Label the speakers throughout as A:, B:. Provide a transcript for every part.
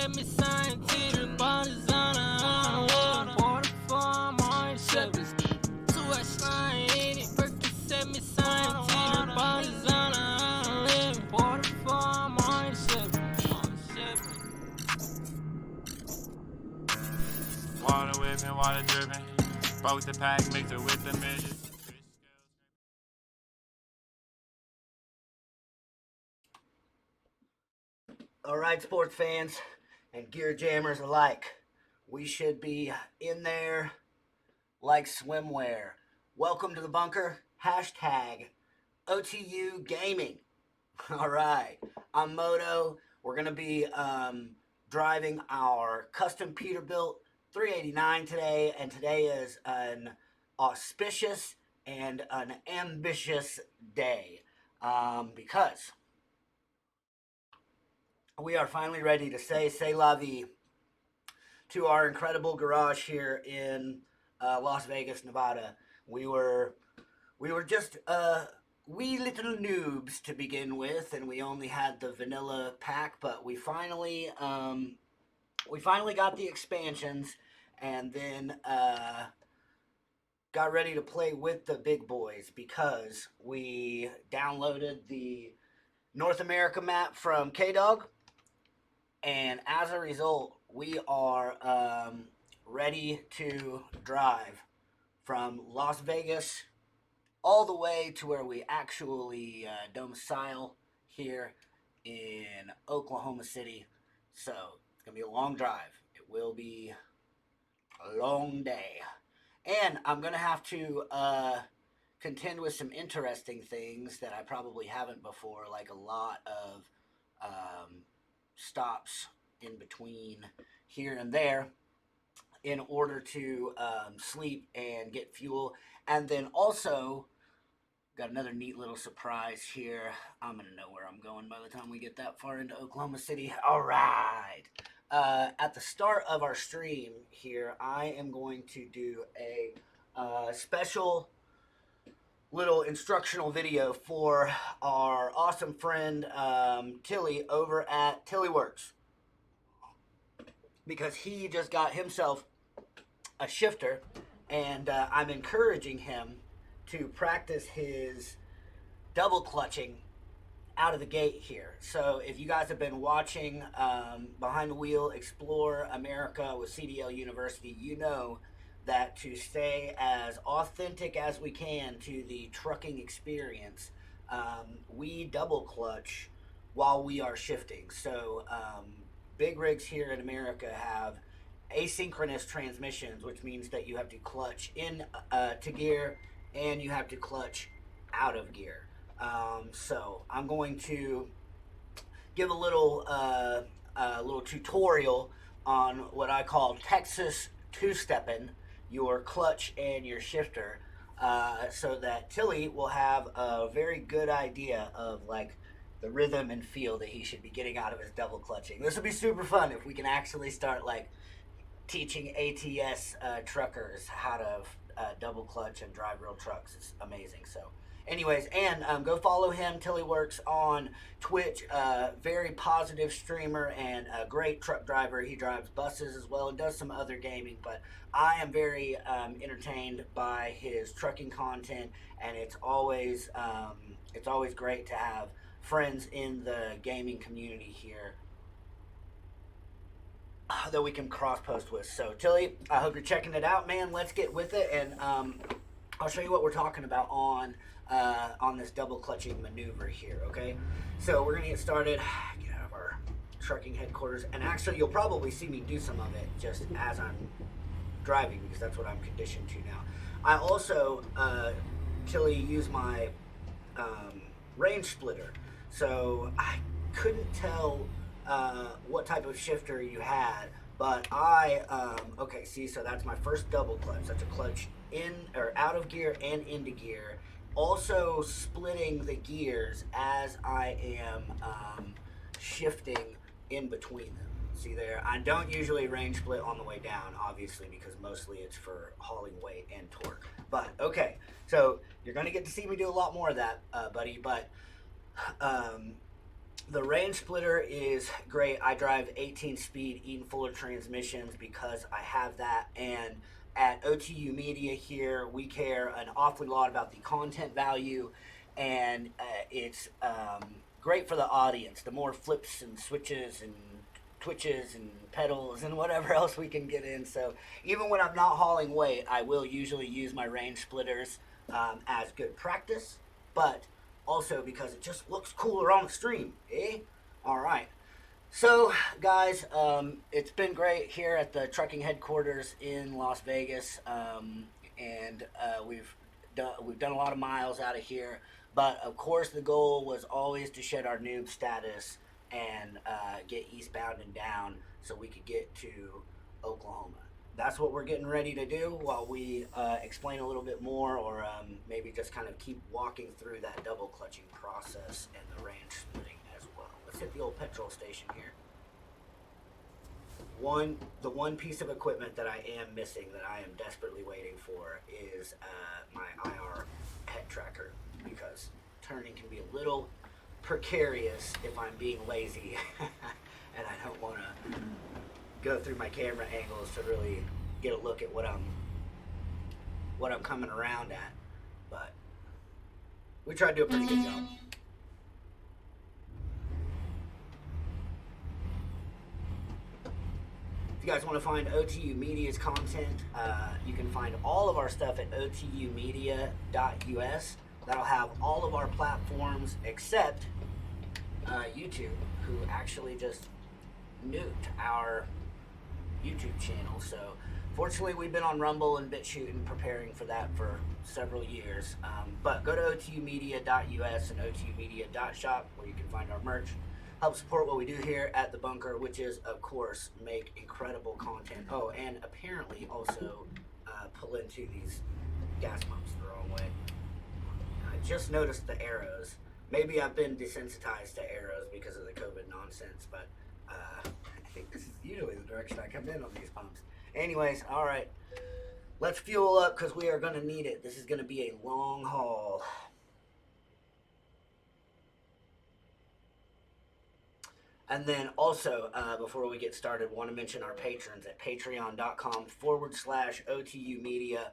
A: set me sign to the bodies on a water for my shepherds. Too much slime in it, Perky set me sign to the bodies on a water for my shepherds.
B: Water whipping, water dripping. Broke the pack, mixed it with the midget.
C: Alright, sports fans and gear jammers alike, we should be in there like swimwear. Welcome to the bunker, hashtag OTU Gaming. Alright, I'm Moto. We're going to be driving our custom Peterbilt 389 today, and today is an auspicious and an ambitious day because we are finally ready to say la vie to our incredible garage here in Las Vegas, Nevada. We were just wee little noobs to begin with, and we only had the vanilla pack, but we finally got the expansions, and then got ready to play with the big boys because we downloaded the North America map from K-Dog. And as a result, we are ready to drive from Las Vegas all the way to where we actually domicile here in Oklahoma City. So it's going to be a long drive. It will be a long day. And I'm going to have to contend with some interesting things that I probably haven't before, like a lot of stops in between here and there in order to sleep and get fuel. And then also got another neat little surprise here. I'm gonna know where I'm going by the time we get that far into Oklahoma City. All right, at the start of our stream here, I am going to do a special little instructional video for our awesome friend Tilly over at Tilly Works, because he just got himself a shifter, and I'm encouraging him to practice his double clutching out of the gate here. So if you guys have been watching Behind the Wheel Explore America with CDL University, you know that to stay as authentic as we can to the trucking experience, we double clutch while we are shifting. So big rigs here in America have asynchronous transmissions, which means that you have to clutch in to gear and you have to clutch out of gear. So I'm going to give a little tutorial on what I call Texas two-stepping your clutch and your shifter, so that Tilly will have a very good idea of like the rhythm and feel that he should be getting out of his double clutching. This will be super fun if we can actually start like teaching ATS truckers how to double clutch and drive real trucks. It's amazing. So anyways, and go follow him, Tilly Works, on Twitch. Very positive streamer and a great truck driver. He drives buses as well and does some other gaming, but I am very entertained by his trucking content, and it's always great to have friends in the gaming community here that we can cross post with. So Tilly, I hope you're checking it out, man. Let's get with it, and I'll show you what we're talking about on this double clutching maneuver here. Okay, so we're gonna get started. Get out of our trucking headquarters, and actually you'll probably see me do some of it just as I'm driving, because that's what I'm conditioned to now. I also Tilly use my range splitter, so I couldn't tell what type of shifter you had, but okay, see, so that's my first double clutch. That's a clutch in or out of gear and into gear, also splitting the gears as I am shifting in between them. See there, I don't usually range split on the way down, obviously, because mostly it's for hauling weight and torque. But okay, so you're going to get to see me do a lot more of that, buddy. But The range splitter is great. I drive 18-speed Eaton Fuller transmissions because I have that. And at OTU Media here, we care an awfully lot about the content value, and it's great for the audience. The more flips and switches and twitches and pedals and whatever else we can get in. So even when I'm not hauling weight, I will usually use my range splitters as good practice, but also because it just looks cooler on the stream, eh? All right. So, guys, it's been great here at the trucking headquarters in Las Vegas, and we've done a lot of miles out of here. But of course, the goal was always to shed our noob status and get eastbound and down so we could get to Oklahoma. That's what we're getting ready to do while we explain a little bit more, or maybe just kind of keep walking through that double clutching process and the range splitting as well. Let's hit the old petrol station here. The one piece of equipment that I am missing, that I am desperately waiting for, is my IR head tracker, because turning can be a little precarious if I'm being lazy and I don't want to go through my camera angles to really get a look at what I'm coming around at. But we try to do a pretty good job. If you guys want to find OTU Media's content, you can find all of our stuff at otumedia.us. That'll have all of our platforms except YouTube, who actually just nuked our YouTube channel. So fortunately, we've been on Rumble and BitChute and preparing for that for several years. But go to otumedia.us and otumedia.shop, where you can find our merch. Help support what we do here at the bunker, which is, of course, make incredible content. Oh, and apparently also pull into these gas pumps the wrong way. I just noticed the arrows. Maybe I've been desensitized to arrows because of the COVID nonsense, but I think this is usually the direction I come in on these pumps. Anyways, all right. Let's fuel up because we are going to need it. This is going to be a long haul. And then also, before we get started, want to mention our patrons at patreon.com/OTU Media.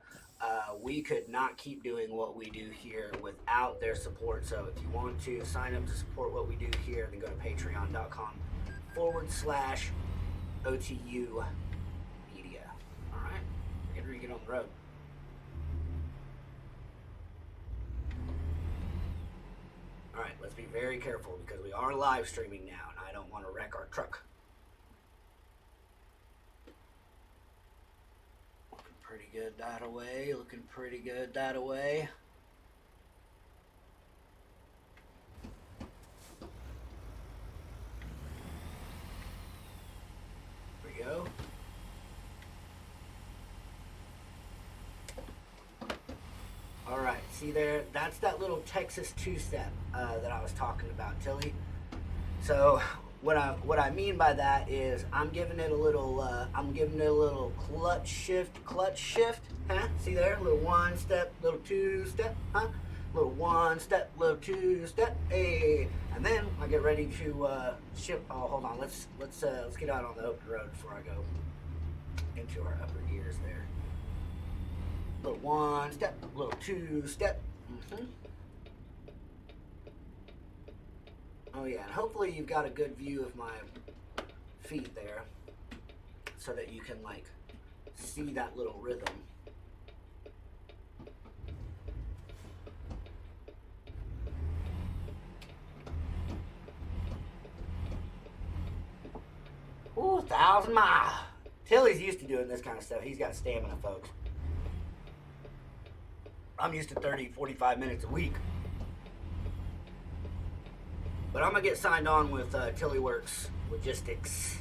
C: We could not keep doing what we do here without their support. So if you want to sign up to support what we do here, then go to patreon.com/OTU Media. All right, we're getting ready to get on the road. All right, let's be very careful because we are live streaming now, and I don't want to wreck our truck. Looking pretty good that away. Looking pretty good that away. There we go. All right, see there? That's that little Texas two-step that I was talking about, Tilly. So what I mean by that is I'm giving it a little clutch shift, huh? See there? Little one step, little two step, huh? Little one step, little two step, hey. And then I get ready to shift. Oh, hold on. Let's get out on the open road before I go into our upper gears there. Little one step, little two step. Oh yeah, and hopefully you've got a good view of my feet there, so that you can like see that little rhythm. Ooh, 1,000 miles. Tilly's used to doing this kind of stuff. He's got stamina, folks. I'm used to 30, 45 minutes a week. But I'm going to get signed on with Tillyworks Logistics.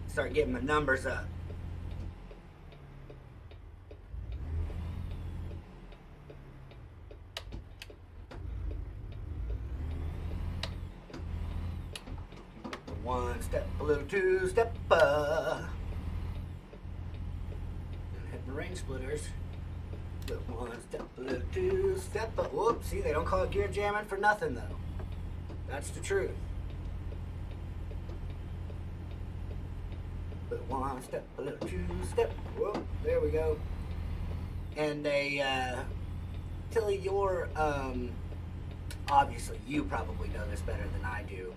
C: Start getting my numbers up. One step, a little two step, and hit the range splitters. Little one step, a little two step, whoops, see, they don't call it gear jamming for nothing though. That's the truth. But one step, a little two step. Whoa, there we go. And Tilly, you're obviously you probably know this better than I do.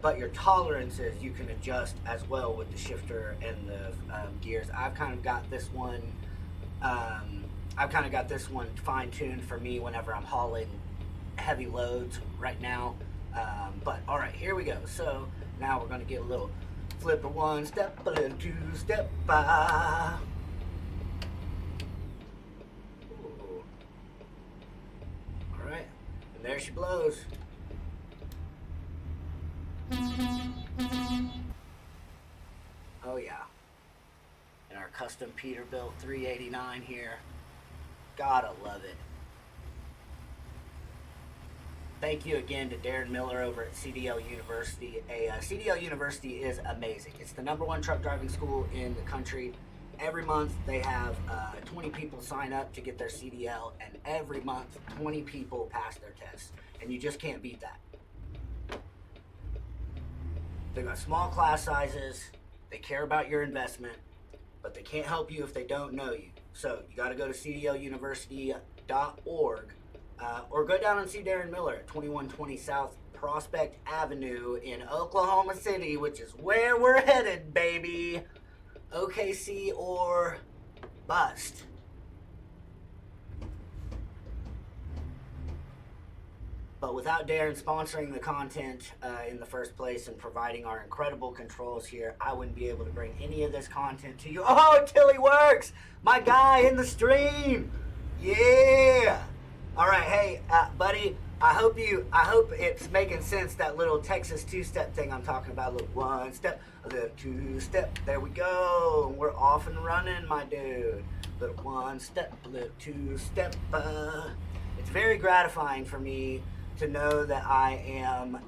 C: But your tolerances you can adjust as well with the shifter and the gears. I've kind of got this one. Fine-tuned for me whenever I'm hauling heavy loads right now. But all right, here we go. So now we're gonna get a little flip of one step, a little two step. All right, and there she blows. Oh yeah. And our custom Peterbilt 389 here. Gotta love it. Thank you again to Darren Miller over at CDL University. CDL University is amazing. It's the #1 truck driving school in the country. Every month they have 20 people sign up to get their CDL, and every month 20 people pass their tests. And you just can't beat that. They've got small class sizes. They care about your investment, but they can't help you if they don't know you. So you got to go to cdluniversity.org or go down and see Darren Miller at 2120 South Prospect Avenue in Oklahoma City, which is where we're headed, baby. OKC or bust. But without Darren sponsoring the content in the first place and providing our incredible controls here, I wouldn't be able to bring any of this content to you. Oh, Tilly Works! My guy in the stream! Yeah! Alright, hey, buddy, I hope it's making sense, that little Texas two-step thing I'm talking about. A little one step, a little two-step. There we go. We're off and running, my dude. A little one step, a little two-step. It's very gratifying for me to know that I am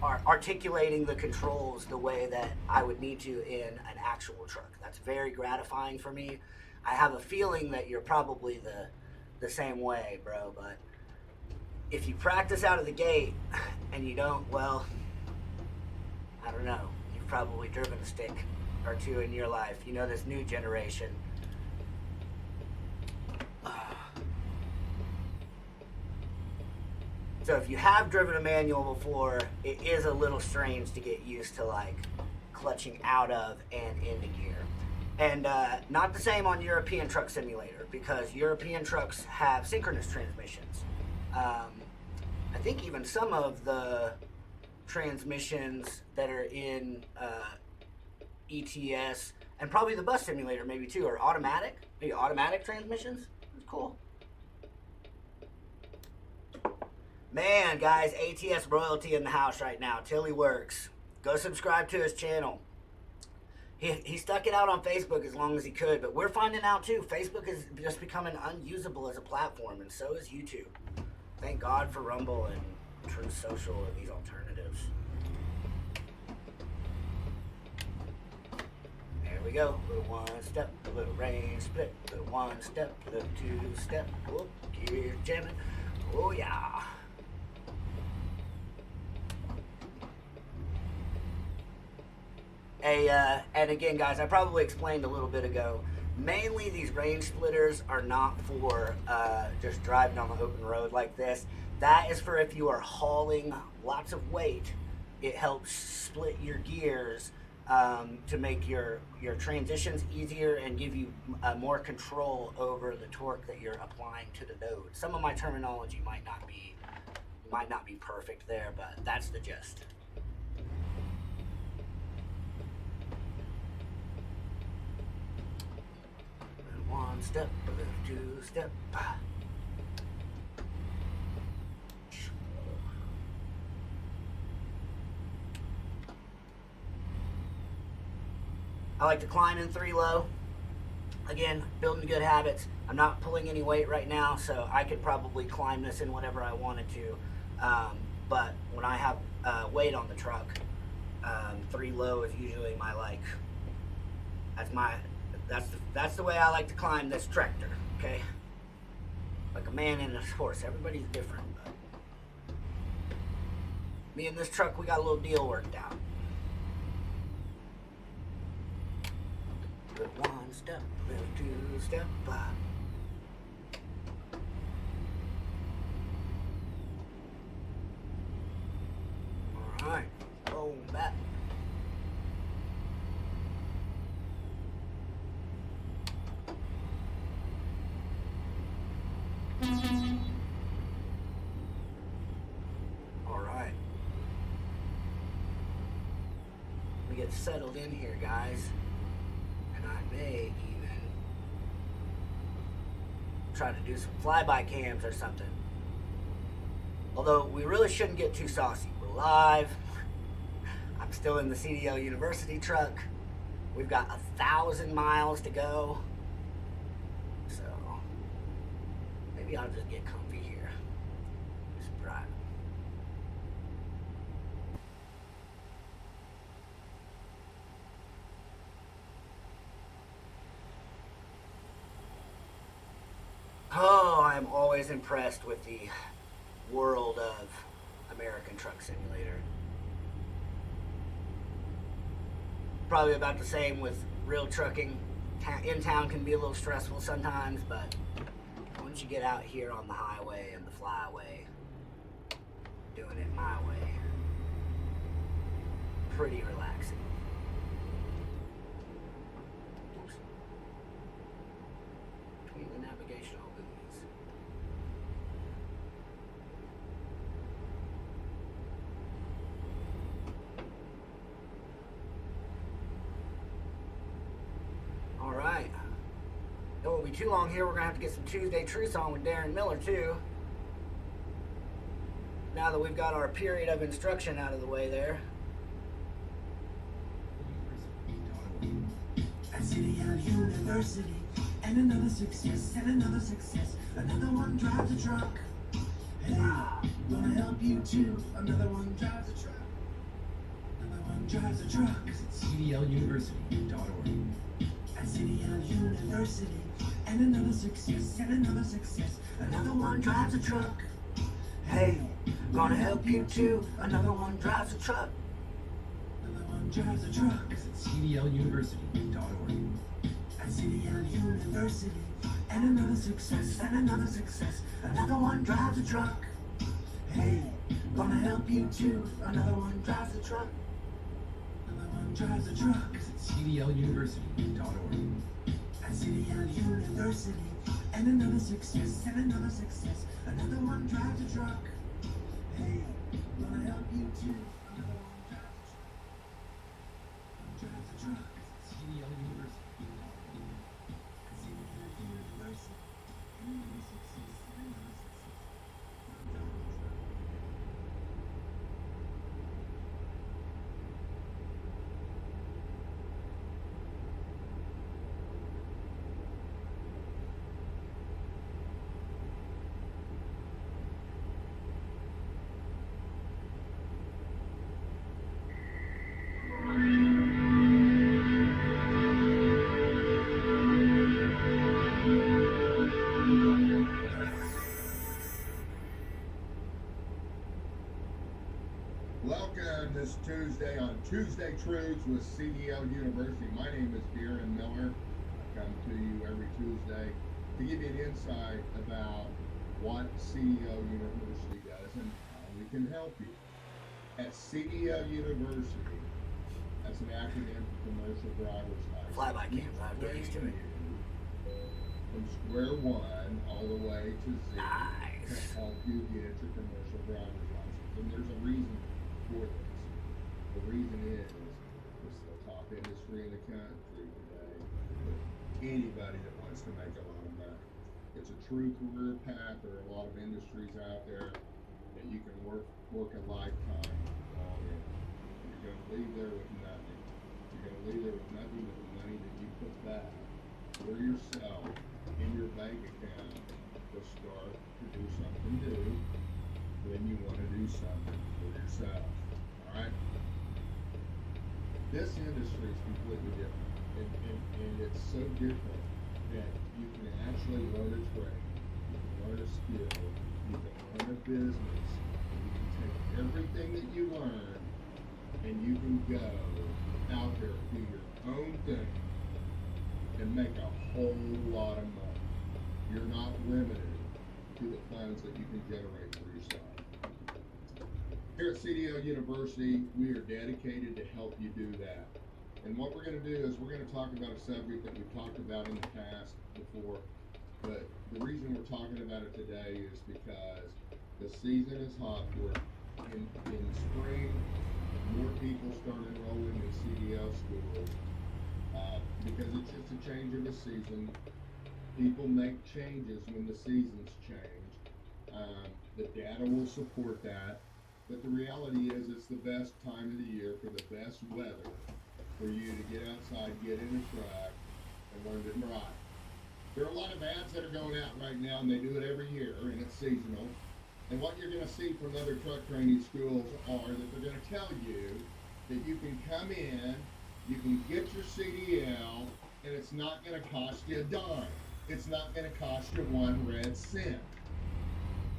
C: articulating the controls the way that I would need to in an actual truck. That's very gratifying for me. I have a feeling that you're probably the same way, bro, but if you practice out of the gate and you don't, well, I don't know. You've probably driven a stick or two in your life. You know, this new generation. So if you have driven a manual before, it is a little strange to get used to like clutching out of and into gear. And not the same on European Truck Simulator, because European trucks have synchronous transmissions. I think even some of the transmissions that are in ETS, and probably the bus simulator maybe too, are automatic. Maybe automatic transmissions. That's cool. Man, guys, ATS royalty in the house right now. Tilly Works. Go subscribe to his channel. He stuck it out on Facebook as long as he could, but we're finding out too, Facebook is just becoming unusable as a platform, and so is YouTube. Thank God for Rumble and Truth Social and these alternatives. There we go. A little one step, a little range split, a little one step, a little two step. Whoop, gear jamming. Oh yeah. And again, guys, I probably explained a little bit ago, mainly these range splitters are not for just driving on the open road like this. That is for if you are hauling lots of weight. It helps split your gears to make your transitions easier and give you more control over the torque that you're applying to the node. Some of my terminology might not be perfect there, but that's the gist. One step, a little two step. I like to climb in 3 low. Again, building good habits. I'm not pulling any weight right now, so I could probably climb this in whatever I wanted to. But when I have weight on the truck, 3 low is usually my like. That's the way I like to climb this tractor. Okay, like a man and a horse. Everybody's different, but Me and this truck, we got a little deal worked out. Little one step, little two step, Alright, boom, back. Alright. We get settled in here, guys. And I may even try to do some flyby cams or something. Although we really shouldn't get too saucy. We're live. I'm still in the CDL University truck. We've got 1,000 miles to go. So maybe I'll just get comfy here. Just drive. Oh, I'm always impressed with the world of American Truck Simulator. Probably about the same with real trucking. In town can be a little stressful sometimes, but once you get out here on the highway and the flyway, doing it my way, pretty relaxing. Oops. Between the navigational buoys. All right. It won't be too long here. We're going to have to get some Tuesday Truths on with Darren Miller, too. Now that we've got our period of instruction out of the way there.
D: At CDL University, and another success, another one drives a truck. Hey, gonna help you too. Another one drives a truck. Another one drives a truck. Visit CDLUniversity.org. At CDL University, and another success, another one drives a truck. Hey, gonna help you too. Another one drives a truck. Another one drives a truck. Visit CDLUniversity.org. At CDL University, and another success, another one drives a truck. Hey, gonna help you too. Another one drives a truck. Another one drives a truck. Visit CDLUniversity.org. At CDL University, and another success, another one drives a truck. Hey, gonna help you too. Another one drives a truck. CDL University.
E: Welcome this Tuesday on Tuesday Truths with CDL University. My name is Darren Miller. I come to you every Tuesday to give you an insight about what CDL University does and how we can help you. At CDL University, that's an acronym for Commercial Driver's License.
C: Flyby cams, I've got used to it.
E: From square one all the way to Z
C: Nice.
E: to help you get your commercial driver's license. And there's a reason for this. The reason is it's the top industry in the country today for anybody that wants to make a lot of money. It's a true career path. There are a lot of industries out there that you can work a lifetime on in. You're going to leave there with nothing. You're going to leave there with nothing but the money that you put back for yourself in your bank account to start to do something new when you want to do something for yourself. Alright? This industry is completely different. And it's so different that you can actually learn a trade, you can learn a skill, you can learn a business, and you can take everything that you learn, and you can go out there and do your own thing and make a whole lot of money. You're not limited to the funds that you can generate for yourself. Here at CDL University, we are dedicated to help you do that. And what we're going to do is we're going to talk about a subject that we've talked about in the past before, but the reason we're talking about it today is because the season is hot. We're in spring, more people start enrolling in CDL schools because it's just a change of the season. People make changes when the seasons change. The data will support that, but the reality is it's the best time of the year for the best weather for you to get outside, get in a truck, and learn to drive. There are a lot of ads that are going out right now, and they do it every year, and it's seasonal. And what you're going to see from other truck training schools are that they're going to tell you that you can come in, you can get your CDL, and it's not going to cost you a dime. It's not going to cost you 1 red cent.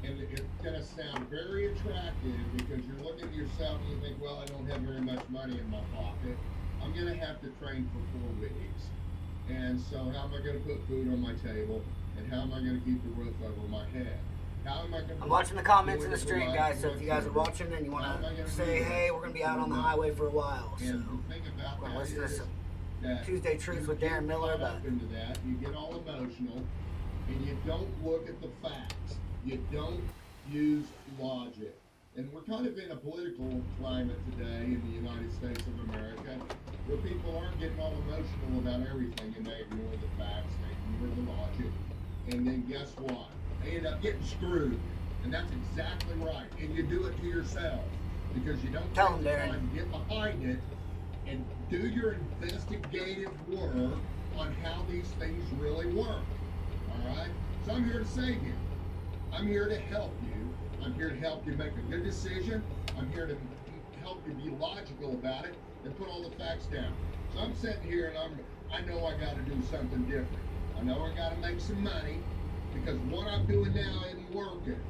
E: And it's going to sound very attractive because you're looking at yourself and you think, well, I don't have very much money in my pocket. I'm going to have to train for 4 weeks. And so how am I going to put food on my table? And how am I going to keep the roof over my head? How am I going to...
C: I'm watching the comments in the stream, guys, so if you guys are watching and you want to say, hey, we're going to be out on the highway for a while. So
E: And the thing about
C: we're
E: that
C: listening to
E: is
C: some
E: that
C: Tuesday Truth with
E: you
C: Darren
E: get
C: Miller.
E: caught up into that, you get all emotional, and you don't look at the facts. You don't use logic. And we're kind of in a political climate today in the United States of America where people aren't getting all emotional about everything and they ignore the facts, they ignore the logic, and then guess what? They end up getting screwed. And that's exactly right. And you do it to yourself because you don't
C: Tell
E: take
C: them,
E: the
C: Darren.
E: time to get behind it and do your investigative work on how these things really work. All right? So I'm here to save you. I'm here to help you. I'm here to help you make a good decision. I'm here to help you be logical about it and put all the facts down. So I'm sitting here and I know I got to do something different. I know I got to make some money because what I'm doing now isn't working.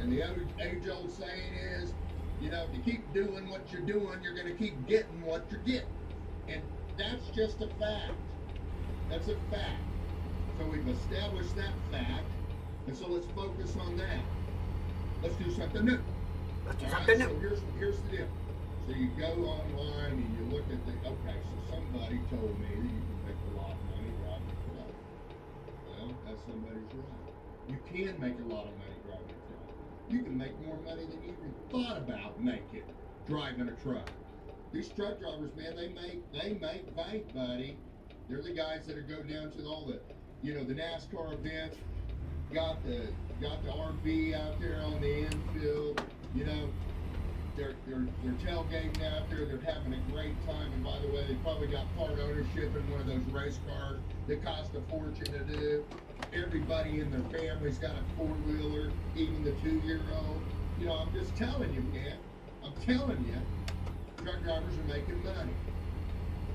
E: And the age-old saying is, you know, if you keep doing what you're doing, you're going to keep getting what you're getting. And that's just a fact. That's a fact. So we've established that fact, and so let's focus on that. Let's do something new.
C: Let's do
E: All
C: something
E: right,
C: new.
E: so here's the deal. So you go online and you look at okay, so somebody told me that you can make a lot of money driving a truck. Well, that's somebody's right. You can make a lot of money driving a truck. You can make more money than you even thought about making driving a truck. These truck drivers, man, they make bank, buddy. They're the guys that go down to all the, you know, the NASCAR events. Got the RV out there on the infield. You know, they're tailgating out there. They're having a great time. And by the way, they probably got part ownership in one of those race cars that cost a fortune to do. Everybody in their family's got a 4-wheeler, even the 2-year-old. You know, I'm just telling you, man. I'm telling you, truck drivers are making money.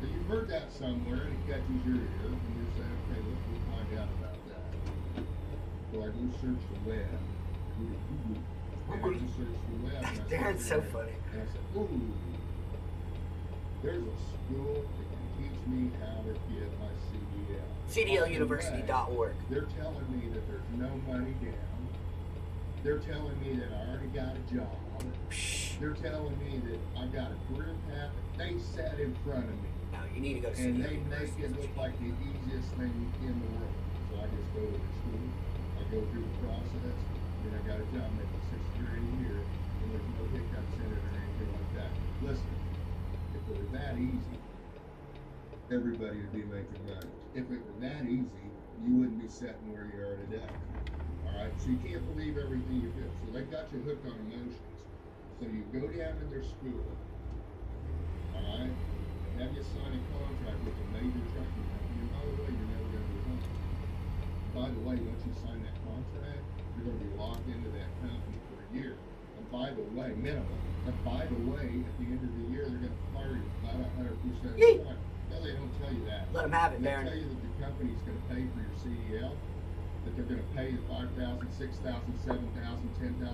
E: So you've heard that somewhere, and it catches your ear, and you're saying, okay, let's go find out about that. So I go search the web. And I go search the web. And I
C: Darren's so
E: said,
C: funny.
E: And I said, ooh, there's a school that can teach me how to get my CDL.
C: CDLUniversity.org.
E: They're telling me that there's no money down. They're telling me that I already got a job. They're telling me that I've got a career path that they set in front of me.
C: No, you need to go to
E: And
C: CDL
E: they make
C: University.
E: it look like the easiest thing in the world. So I just go to the school, I go through the process, then I got a job making $6,000 a year, and there's no hiccups in it or anything like that. Listen, if it were that easy, everybody would be making money. If it were that easy, you wouldn't be sitting where you are today. Alright, so you can't believe everything you feel. So they got you hooked on emotions. So you go down to their school, alright, and have you sign a contract with a major trucking company, and by the way, you're never going to be home. By the way, once you sign that contract, you're going to be locked into that company for a year. And by the way, minimum. And by the way, at the end of the year, they're going to fire you about 100% of the time. No, they don't tell you that.
C: Let them have it,
E: They
C: Darren.
E: tell you that the company's going to pay for your CDL, that they're going to pay you $5,000, $6,000, $7,000, $10,000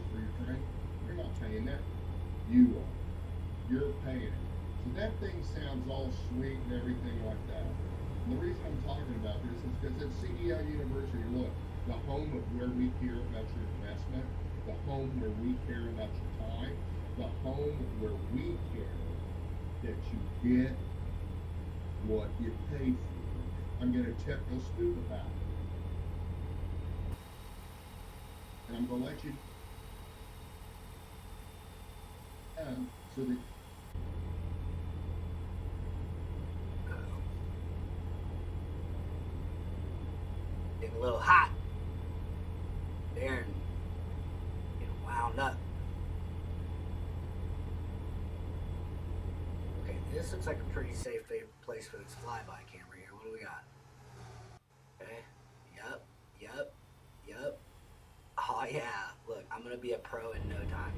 E: for your training. They're not paying that. You are. You're paying it. So that thing sounds all sweet and everything like that. And the reason I'm talking about this is because at CDL University, look, the home of where we care about your investment, the home where we care about your time, the home where we care that you get what you pay for. I'm going to go speak about it. And I'm going to let you so that
C: getting a little hot. Darren getting wound up. Okay, this looks like a pretty safe place for this flyby camera here. What do we got? Okay. Yep. Oh yeah. Look, I'm gonna be a pro in no time.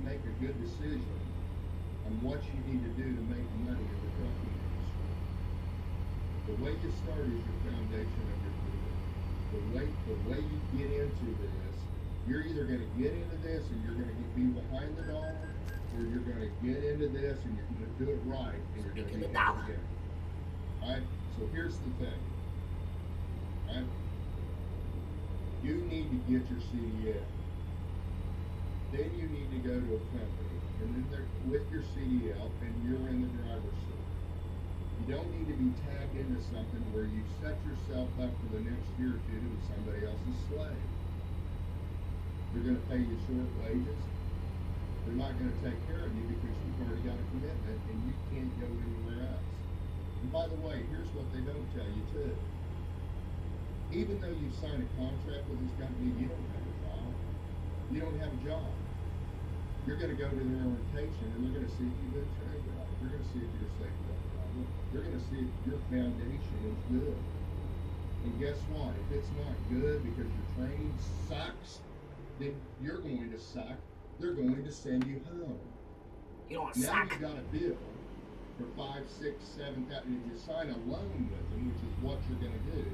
E: Make a good decision on what you need to do to make money in the trucking industry. The way you start is your foundation of your career. The way you get into this, you're either going to get into this and you're going to be behind the dollar, or you're going to get into this and you're going to do it right and you're going to be ahead again. Alright? So here's the thing. Alright? You need to get your CDL. Then you need to go to a company, and then they're with your CDL, and you're in the driver's seat. You don't need to be tagged into something where you set yourself up for the next year or two to be somebody else's slave. They're going to pay you short wages. They're not going to take care of you because you've already got a commitment, and you can't go anywhere else. And by the way, here's what they don't tell you too. Even though you've signed a contract with this company, you don't have a job. You don't have a job. You're going to go to their orientation and they're going to see if you've been trained right. They're going to see if you're safe right. They're going to see if your foundation is good. And guess what? If it's not good because your training sucks, then you're going to suck. They're going to send you home.
C: You don't
E: now
C: suck.
E: You've got a bill for $5,000, $6,000, $7,000. If you sign a loan with them, which is what you're going to do,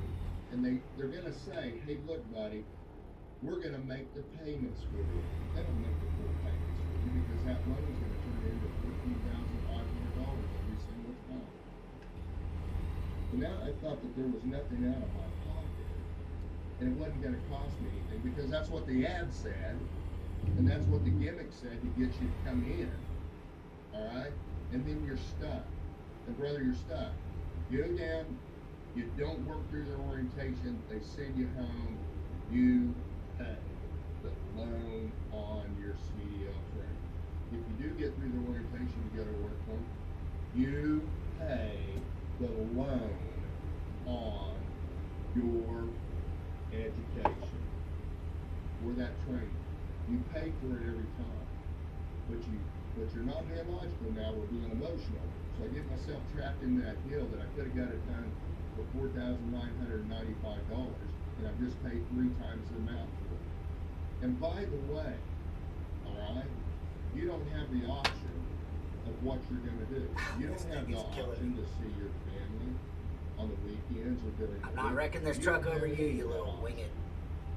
E: and they're going to say, hey, look, buddy, we're going to make the payments for you. They don't make the full payments for you because that loan is going to turn into $14,500 every single time. So now I thought that there was nothing out of my pocket, and it wasn't going to cost me anything because that's what the ad said, and that's what the gimmick said to get you to come in. All right? And then you're stuck. And brother, you're stuck. You go down, you don't work through their orientation, they send you home, you pay the loan on your CDL training. If you do get through the orientation to go to work for them, you pay the loan on your education for that training. You pay for it every time. But you're not being logical now, we're being emotional. So I get myself trapped in that hill that I could have got it done for $4,995, and I've just paid 3 times the amount for it. And by the way, alright, you don't have the option of what you're going to do. You don't have the option to see your family on the weekends or during the week.
C: I'm not wrecking this truck over you little winged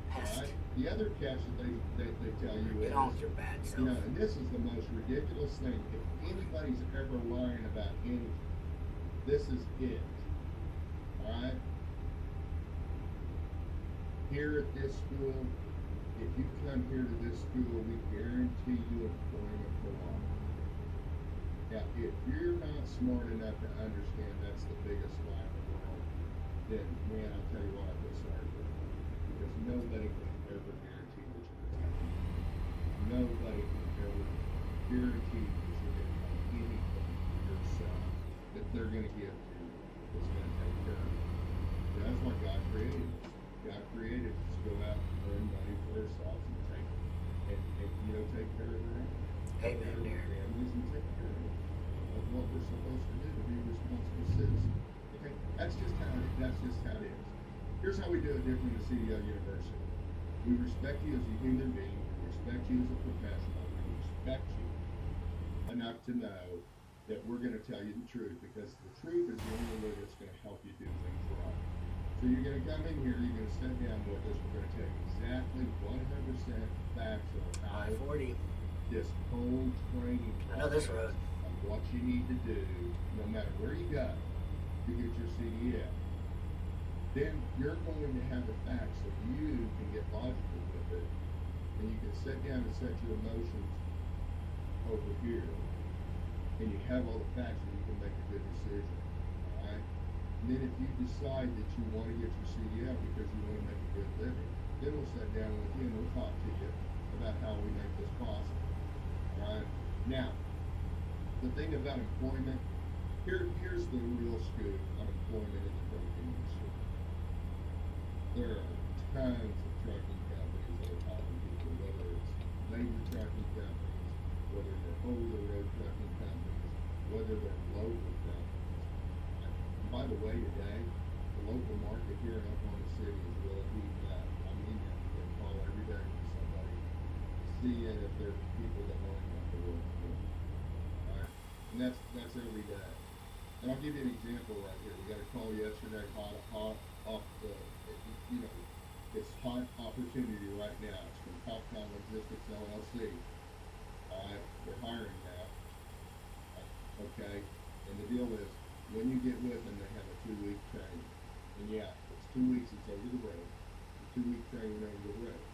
C: pest.
E: Right? The other catch that they tell you is,
C: get on with your bad self.
E: you know, and this is the most ridiculous thing. If anybody's ever lying about anything, this is it. Alright? Here at this school, if you come here to this school, we guarantee you employment for life. Now, if you're not smart enough to understand that's the biggest lie in the world, then, man, I'll tell you what, I feel sorry for you. Because nobody can ever guarantee that you're going to have anything. Nobody can ever guarantee that you're going to have anything for yourself that they're going to give to you that's going to take care of you. That's why God created us. God created us to go out and earn money for ourselves and take care of their
C: Amen, dear.
E: families and take care of them. of what we're supposed to do to be responsible citizens. Okay, that's just how it is. Here's how we do it different at CDL University. We respect you as a human being. We respect you as a professional. We respect you enough to know that we're going to tell you the truth, because the truth is the only way that's going to help you do things right. So you're going to come in here, you're going to sit down with us, we're going to tell you exactly 100% facts of how
C: I-40.
E: this whole training
C: I know this road.
E: of what you need to do, no matter where you go, to get your CDL. Then you're going to have the facts so you can get logical with it, and you can sit down and set your emotions over here, and you have all the facts and you can make a good decision. Alright? And then if you decide that you want to get your CDL because you want to make a good living, then we'll sit down with you and we'll talk to you about how we make this possible. Alright? Now, the thing about employment, here's the real scoop on employment in the trucking industry. There are tons of trucking companies that are hiring people, whether it's major trucking companies, whether they're over-the-road trucking companies, whether they're local companies. And by the way, today, the local market here in Oklahoma City is really heating up. I mean, you get a call every day from somebody seeing if there's people that want to come to work for them. Alright? And that's every day. And I'll give you an example right here. We got a call yesterday, hot off the, it's hot opportunity right now. It's from Topcon Logistics LLC. Alright, they're hiring now. Okay, and the deal is, when you get with them, they have a 2-week training. And yeah, it's 2 weeks, it's over the road. The 2-week training over the road.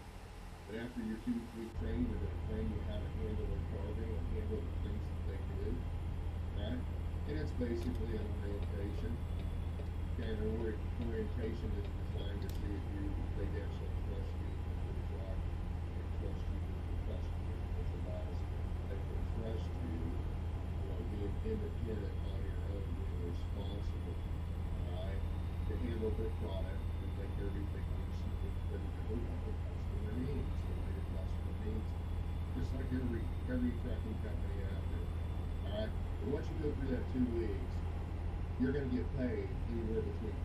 E: But after your 2-week training, they're going to train you how to handle their cargo and handle the things that they do. Right? And it's basically an orientation. Okay, an orientation is designed to see if they actually trust you with the job, they trust you with the customer, with the boss, they can trust you, being independent on your own, being responsible, alright, to handle their product and make everything what the customer needs, the way the customer needs it. Just like every trucking company out there. Alright? But once you go through that 2 weeks, you're going to get paid anywhere between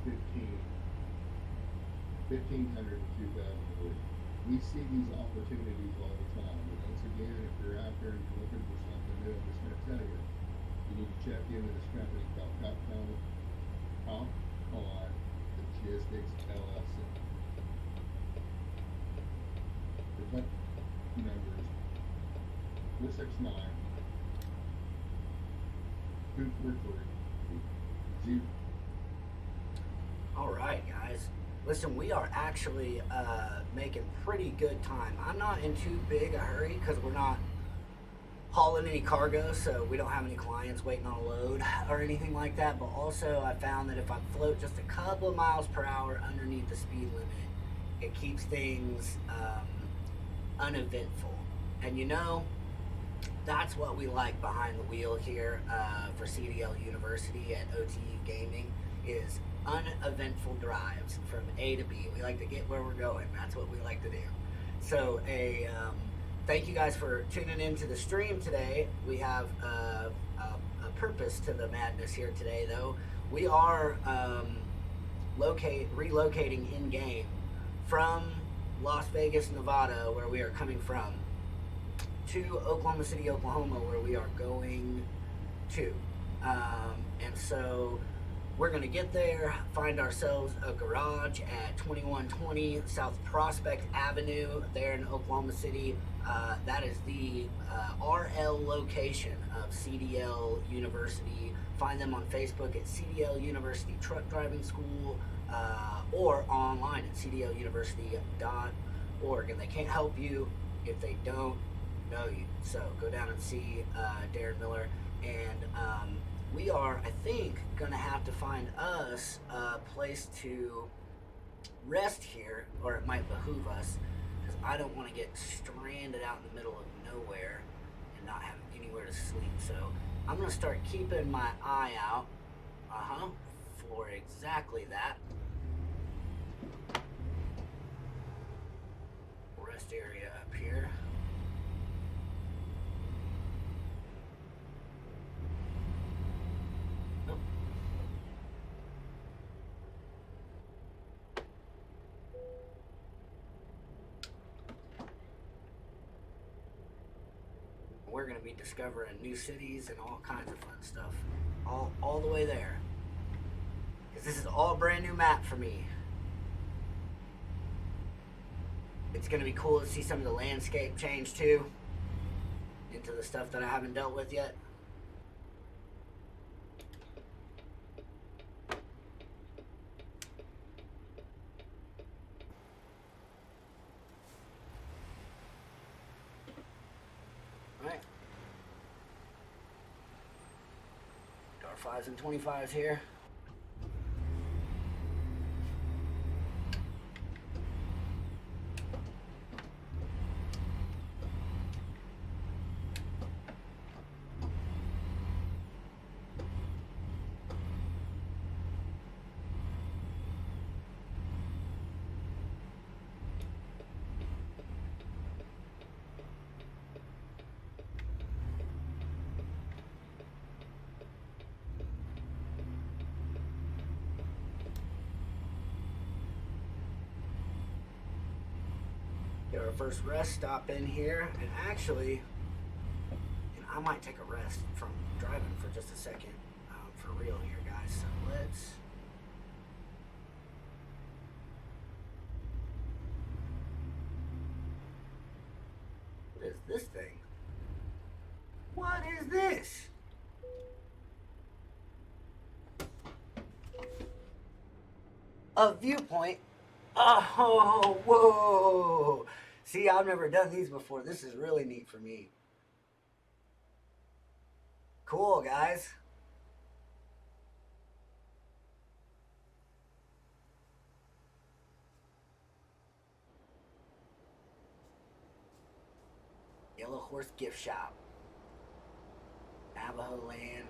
E: $1,500 and $2,000 a week. We see these opportunities all the time. And once again, if you're out there and you're looking for something new, I'm just going to tell you, you need to check into this company called Topcon Logistics LLC. The number is 469 243 0.
C: All right, guys. Listen, we are actually making pretty good time. I'm not in too big a hurry because we're not hauling any cargo, so we don't have any clients waiting on a load or anything like that. But also, I found that if I float just a couple of miles per hour underneath the speed limit, it keeps things uneventful. And that's what we like behind the wheel here for CDL University at OTU Gaming is uneventful drives from A to B. We like to get where we're going. That's what we like to do. So thank you guys for tuning into the stream today. We have a purpose to the madness here today, though. We are relocating in-game from Las Vegas, Nevada, where we are coming from, to Oklahoma City, Oklahoma, where we are going to. And so we're going to get there, find ourselves a garage at 2120 South Prospect Avenue there in Oklahoma City. That is the RL location of CDL University. Find them on Facebook at CDL University Truck Driving School or online at cdluniversity.org. And they can't help you if they don't know you. So go down and see Darren Miller. And we are, I think, going to have to find us a place to rest here, or it might behoove us, because I don't want to get stranded out in the middle of nowhere and not have anywhere to sleep. So I'm going to start keeping my eye out for exactly that. Rest area up here. we're going to be discovering new cities and all kinds of fun stuff. All the way there. Because this is all brand new map for me. It's going to be cool to see some of the landscape change too. Into the stuff that I haven't dealt with yet. Alright. R5s and 25s here. Get our first rest stop in here, and actually, I might take a rest from driving for just a second, for real here, guys. So let's. What is this thing? What is this? A viewpoint. Oh, whoa. See, I've never done these before. This is really neat for me. Cool, guys. Yellow Horse Gift Shop. Navajo Land.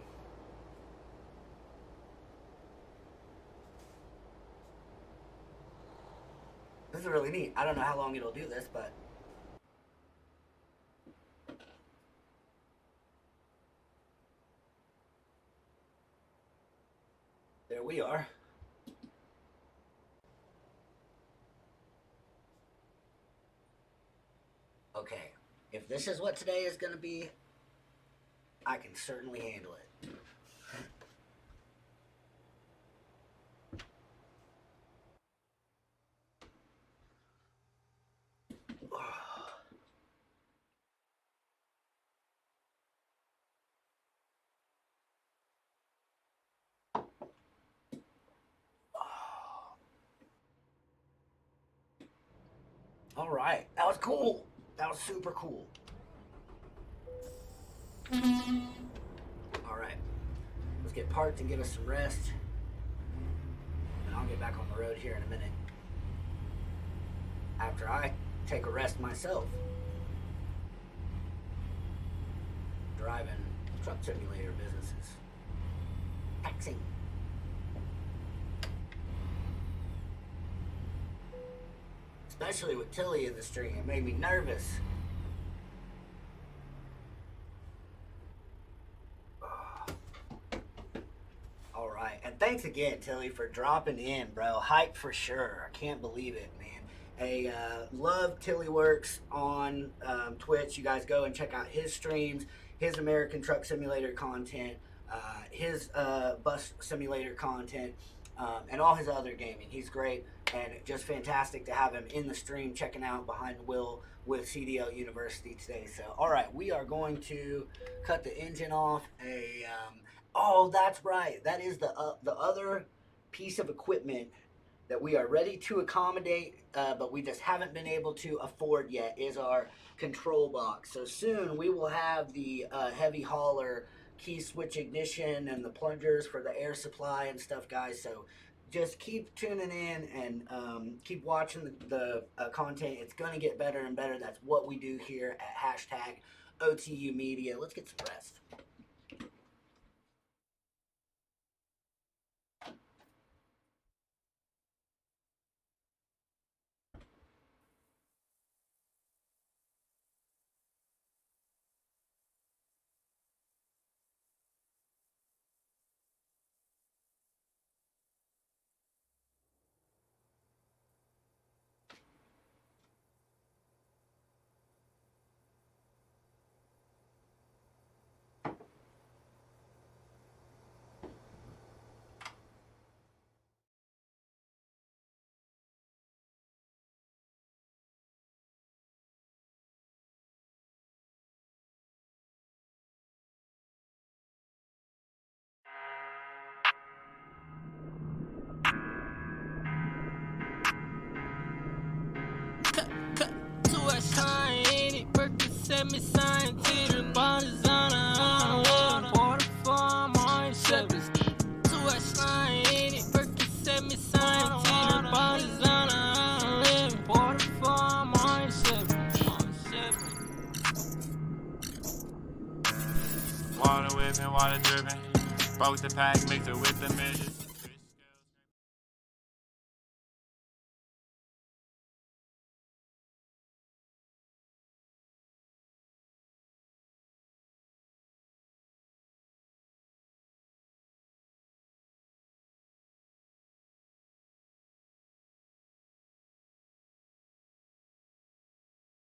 C: This is really neat. I don't know how long it'll do this, but there we are. Okay, if this is what today is going to be, I can certainly handle it. All right, that was cool. That was super cool. All right, let's get parked and give us some rest. And I'll get back on the road here in a minute. After I take a rest myself. Driving truck simulator businesses. Taxing. Especially with Tilly in the stream, it made me nervous. All right, and thanks again, Tilly, for dropping in, bro. Hype for sure. I can't believe it, man. Hey, love Tilly Works on Twitch. You guys go and check out his streams, his American Truck Simulator content, his bus simulator content, and all his other gaming. He's great. And just fantastic to have him in the stream checking out Behind the Wheel with CDL University today. So, all right, we are going to cut the engine off. Oh, that's right. That is the other piece of equipment that we are ready to accommodate, but we just haven't been able to afford yet, is our control box. So soon we will have the heavy hauler key switch ignition and the plungers for the air supply and stuff, guys. So just keep tuning in and keep watching the content. It's going to get better and better. That's what we do here at hashtag OTU Media. Let's get some rest.
A: set me sign to the bodies on a water for my sevens. 2X line in it, Perky set me sign to the bodies on a water for my sevens.
B: Water whipping, water dripping. Broke the pack, mixed it with the midgets.